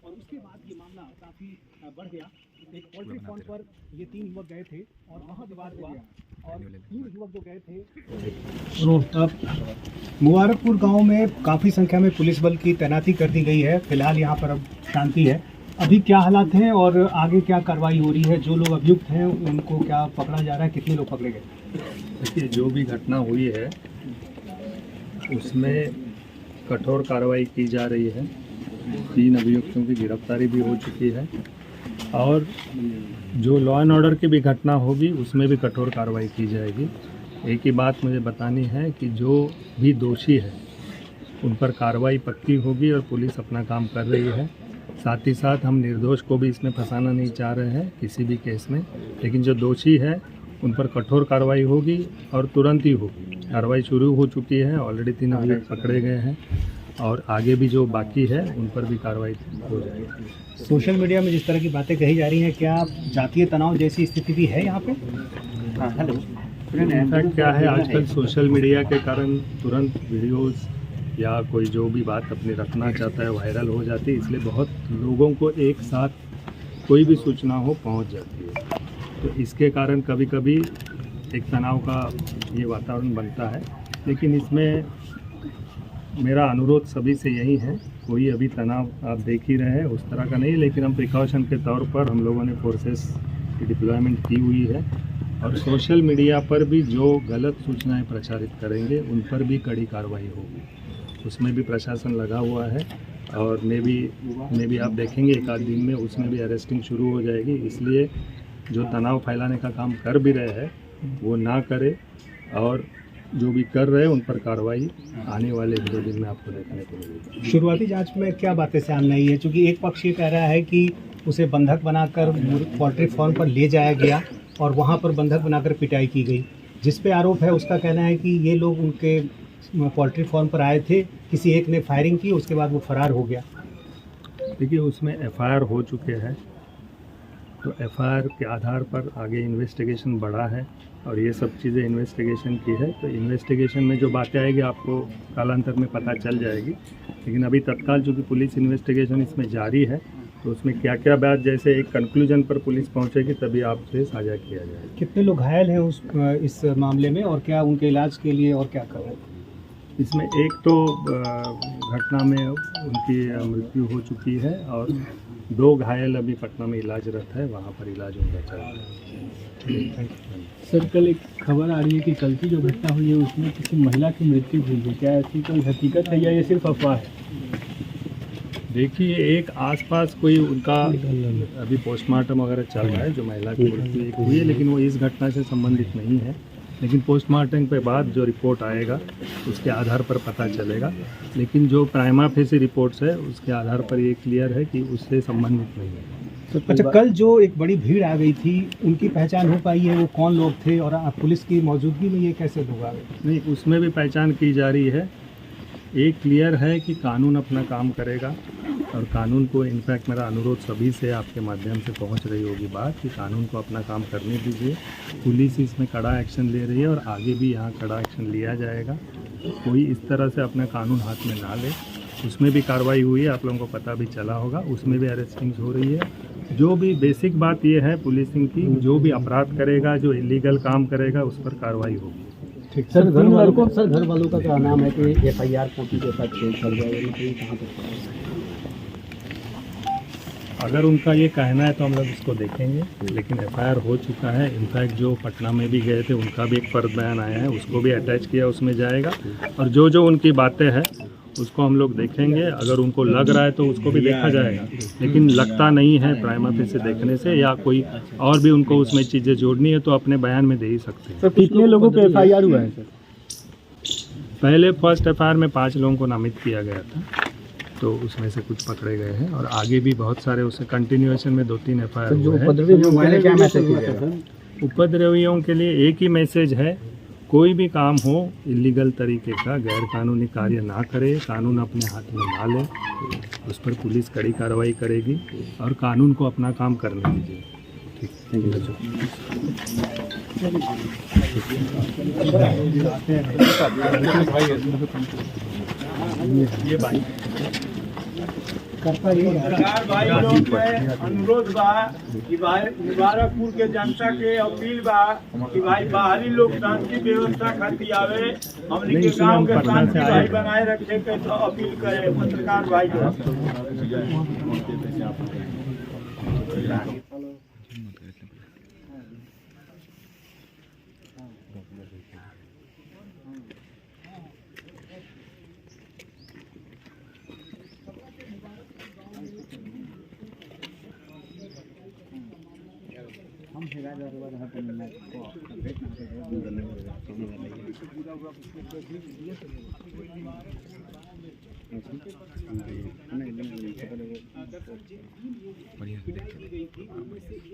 और उसके बाद ये मामला काफी बढ़ गया। एक पोल्ट्री फार्म पर ये 3 युवक गए थे और वहाँ विवाद हुआ और 3 युवक जो गए थे। मुबारकपुर गांव में काफ़ी संख्या में पुलिस बल की तैनाती कर दी गई है। फिलहाल यहाँ पर अब शांति है। अभी क्या हालात हैं और आगे क्या कार्रवाई हो रही है? जो लोग अभियुक्त हैं उनको क्या पकड़ा जा रहा है? कितने लोग पकड़े गए? देखिए, जो भी घटना हुई है उसमें कठोर कार्रवाई की जा रही है। 3 अभियुक्तों की गिरफ्तारी भी हो चुकी है और जो लॉ एंड ऑर्डर की भी घटना होगी उसमें भी कठोर कार्रवाई की जाएगी। एक ही बात मुझे बतानी है कि जो भी दोषी है उन पर कार्रवाई पक्की होगी और पुलिस अपना काम कर रही है। साथ ही साथ हम निर्दोष को भी इसमें फंसाना नहीं चाह रहे हैं किसी भी केस में, लेकिन जो दोषी है उन पर कठोर कार्रवाई होगी और तुरंत ही होगी। कार्रवाई शुरू हो चुकी है, ऑलरेडी 3 अभियुक्त पकड़े गए हैं और आगे भी जो बाकी है उन पर भी कार्रवाई हो जाएगी। सोशल मीडिया में जिस तरह की बातें कही जा रही हैं, क्या जातीय तनाव जैसी स्थिति भी है यहाँ पे? हेलो, इनफैक्ट क्या है, आजकल सोशल मीडिया के कारण तुरंत वीडियोस या कोई जो भी बात अपनी रखना चाहता है वायरल हो जाती है, इसलिए बहुत लोगों को एक साथ कोई भी सूचना हो पहुंच जाती है। तो इसके कारण कभी कभी एक तनाव का ये वातावरण बनता है, लेकिन इसमें मेरा अनुरोध सभी से यही है, कोई अभी तनाव आप देख ही रहे हैं उस तरह का नहीं, लेकिन हम प्रिकॉशन के तौर पर हम लोगों ने फोर्सेस की डिप्लॉयमेंट की हुई है और सोशल मीडिया पर भी जो गलत सूचनाएं प्रचारित करेंगे उन पर भी कड़ी कार्रवाई होगी। उसमें भी प्रशासन लगा हुआ है और मे भी आप देखेंगे एक आध दिन में उसमें भी अरेस्टिंग शुरू हो जाएगी। इसलिए जो तनाव फैलाने का काम कर भी रहे हैं वो ना करे और जो भी कर रहे हैं उन पर कार्रवाई आने वाले 2 दिन में आपको देखने को मिलेगी। शुरुआती जांच में क्या बातें सामने आई है? क्योंकि एक पक्ष ये कह रहा है कि उसे बंधक बनाकर पोल्ट्री फार्म पर ले जाया गया और वहां पर बंधक बनाकर पिटाई की गई। जिस पे आरोप है उसका कहना है कि ये लोग उनके पोल्ट्री फार्म पर आए थे, किसी एक ने फायरिंग की, उसके बाद वो फरार हो गया। देखिए, उसमें एफआईआर हो चुके हैं, तो एफआईआर के आधार पर आगे इन्वेस्टिगेशन बढ़ा है और ये सब चीज़ें इन्वेस्टिगेशन की है। तो इन्वेस्टिगेशन में जो बातें आएगी आपको कालांतर में पता चल जाएगी, लेकिन अभी तत्काल चूँकि पुलिस इन्वेस्टिगेशन इसमें जारी है तो उसमें क्या क्या बात जैसे एक कंक्लूजन पर पुलिस पहुंचेगी तभी आपसे साझा किया जाएगा। कितने लोग घायल हैं इस मामले में और क्या उनके इलाज के लिए और क्या कर रहे हैं? इसमें एक तो घटना में उनकी मृत्यु हो चुकी है और 2 घायल अभी पटना में इलाजरत है, वहाँ पर इलाज उनका चल रहा है। सर, कल एक खबर आ रही है कि कल की जो घटना हुई है उसमें किसी महिला की मृत्यु हुई है, क्या ऐसी कोई हकीकत है या ये सिर्फ अफवाह है? देखिए, एक आसपास कोई उनका अभी पोस्टमार्टम वगैरह चल रहा है, जो महिला की मृत्यु एक हुई है, लेकिन वो इस घटना से संबंधित नहीं है। लेकिन पोस्टमार्टम के बाद जो रिपोर्ट आएगा उसके आधार पर पता चलेगा, लेकिन जो प्राइमा फेसी रिपोर्ट्स है उसके आधार पर ये क्लियर है कि उससे संबंधित नहीं है। अच्छा, कल जो एक बड़ी भीड़ आ गई थी उनकी पहचान हो पाई है? वो कौन लोग थे और पुलिस की मौजूदगी में ये कैसे लोग आ गए? नहीं, उसमें भी पहचान की जा रही है। एक क्लियर है कि कानून अपना काम करेगा और कानून को, इनफैक्ट मेरा अनुरोध सभी से आपके माध्यम से पहुंच रही होगी बात कि कानून को अपना काम करने दीजिए। पुलिस इसमें कड़ा एक्शन ले रही है और आगे भी यहाँ कड़ा एक्शन लिया जाएगा। कोई इस तरह से अपना कानून हाथ में ना ले। उसमें भी कार्रवाई हुई है, आप लोगों को पता भी चला होगा, उसमें भी अरेस्टिंग्स हो रही है। जो भी बेसिक बात ये है पुलिसिंग की, जो भी अपराध करेगा, जो इलीगल काम करेगा उस पर कार्रवाई होगी। सर, घर वालों का क्या नाम है कि एफआईआर कॉपी के साथ चेंज कर जाएगा? कहाँ तक? अगर उनका ये कहना है तो हम लोग इसको देखेंगे, लेकिन एफआईआर हो चुका है। इनफैक्ट जो पटना में भी गए थे उनका भी एक फर्द बयान आया है, उसको भी अटैच किया, उसमें जाएगा। और जो जो उनकी बातें हैं उसको हम लोग देखेंगे। अगर उनको लग रहा है तो उसको भी देखा जाएगा, लेकिन लगता नहीं है प्राइमा फेसी देखने से, या कोई और भी उनको उसमें चीज़ें जोड़नी है तो अपने बयान में दे ही सकते हैं। सर, कितने लोगों पे एफआईआर हुआ है? सर, पहले फर्स्ट एफआईआर में 5 लोगों को नामित किया गया था, तो उसमें से कुछ पकड़े गए हैं और आगे भी बहुत सारे उससे कंटिन्यूएशन में 2-3 एफआईआर हुए हैं। उपद्रवियों के लिए एक ही मैसेज है, कोई भी काम हो इलीगल तरीके का, गैर कानूनी कार्य ना करे, कानून अपने हाथ में ना ले, उस पर पुलिस कड़ी कार्रवाई करेगी और कानून को अपना काम करने दीजिए। सरकार भाई लोग के अनुरोध बा कि भाई मुबारकपुर के जनता के अपील बा कि भाई बाहरी लोग शांति व्यवस्था खातिर आवे, हमने के गांव के शांति भाई बनाए रखे के तो अपील करे पत्रकार भाई लोग।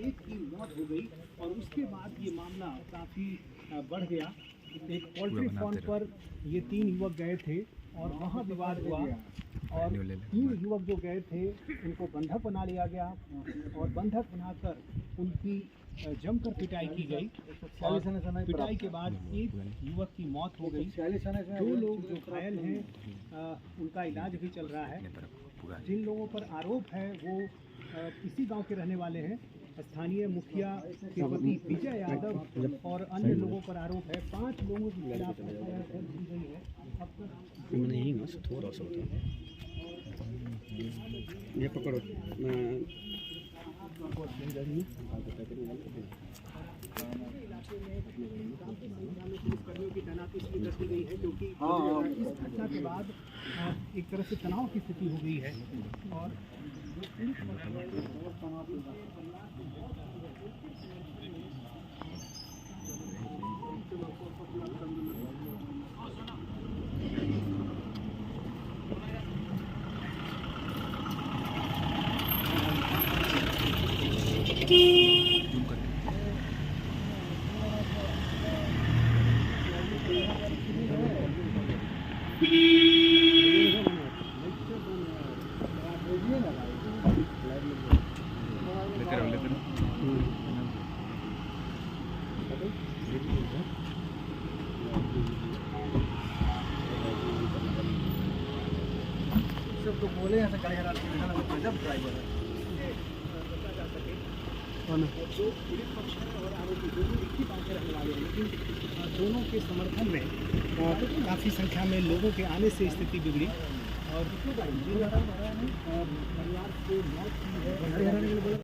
एक की मौत हो गई और उसके बाद ये मामला काफ़ी बढ़ गया। एक पोल्ट्री फार्म पर ये 3 युवक गए थे और वहाँ विवाद हुआ और 3 युवक जो गए थे उनको बंधक बना लिया गया और बंधक बनाकर उनकी जमकर पिटाई की गई। पिटाई के बाद एक युवक की मौत हो गई। 2 लोग जो घायल हैं उनका इलाज भी चल रहा है। जिन लोगों पर आरोप है वो इसी गांव के रहने वाले हैं। स्थानीय मुखिया के पति विजय यादव और अन्य लोगों पर आरोप है। 5 लोगों के खिलाफ एफआईआर दर्ज की गई है। अब तक थोड़ा सा ये पकड़ो कर्मियों की तैनाती इसलिए कर दी गई है क्योंकि इस घटना के बाद एक तरह से तनाव की स्थिति हो गई है और तो बोले यहाँ से गाड़ी हरा जब ड्राइवर है जो पीड़ित पक्ष है और आरोपी दोनों एक ही गाँव के रहने वाले हैं, लेकिन दोनों के समर्थन में काफ़ी संख्या में लोगों के आने से स्थिति बिगड़ी और परिवार से मौत की है।